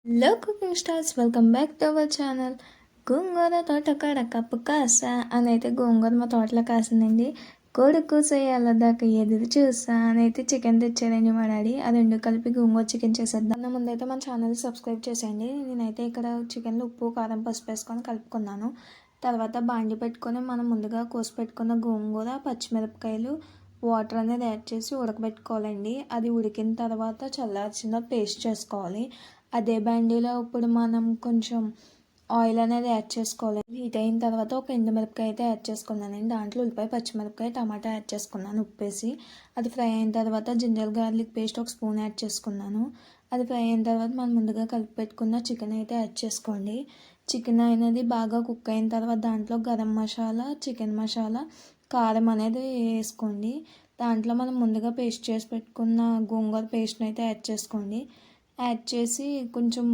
Hello cooking stars, welcome back to our channel. గోంగూర తోటకాడ కప్పు కాస అని అయితే గోంగూర మా తోటలో కాసిందండి. కోడి కూసేయాల దాకా ఎదురు చూసా అని అయితే చికెన్ తెచ్చారండి మా డాడీ. ఆ రెండు కలిపి గోంగూర చికెన్ చేసేద్దాం. నా ముందైతే మన ఛానల్ సబ్స్క్రైబ్ చేసేయండి. నేనైతే ఇక్కడ చికెన్లో ఉప్పు కారం పసుపు వేసుకొని కలుపుకున్నాను. తర్వాత బాండి పెట్టుకొని మనం ముందుగా కోసి పెట్టుకున్న గోంగూర పచ్చిమిరపకాయలు వాటర్ అనేది యాడ్ చేసి ఉడకబెట్టుకోవాలండి. అది ఉడికిన తర్వాత చల్లార్చిన పేస్ట్ చేసుకోవాలి. అదే బండిలో ఇప్పుడు మనం కొంచెం ఆయిల్ అనేది యాడ్ చేసుకోవాలి. హీట్ అయిన తర్వాత ఒక ఎండుమిరపకాయ అయితే యాడ్ చేసుకున్నానండి. దాంట్లో ఉల్లిపాయ పచ్చిమిరపకాయ టమాటా యాడ్ చేసుకున్నాను ఉప్పేసి. అది ఫ్రై అయిన తర్వాత జింజర్ గార్లిక్ పేస్ట్ ఒక స్పూన్ యాడ్ చేసుకున్నాను. అది ఫ్రై అయిన తర్వాత మనం ముందుగా కలిపి పెట్టుకున్న చికెన్ అయితే యాడ్ చేసుకోండి. చికెన్ అనేది బాగా కుక్ అయిన తర్వాత దాంట్లో గరం మసాలా, చికెన్ మసాలా, కారం అనేది వేసుకోండి. దాంట్లో మనం ముందుగా పేస్ట్ చేసి పెట్టుకున్న గోంగూర పేస్ట్ని అయితే యాడ్ చేసుకోండి. యాడ్ చేసి కొంచెం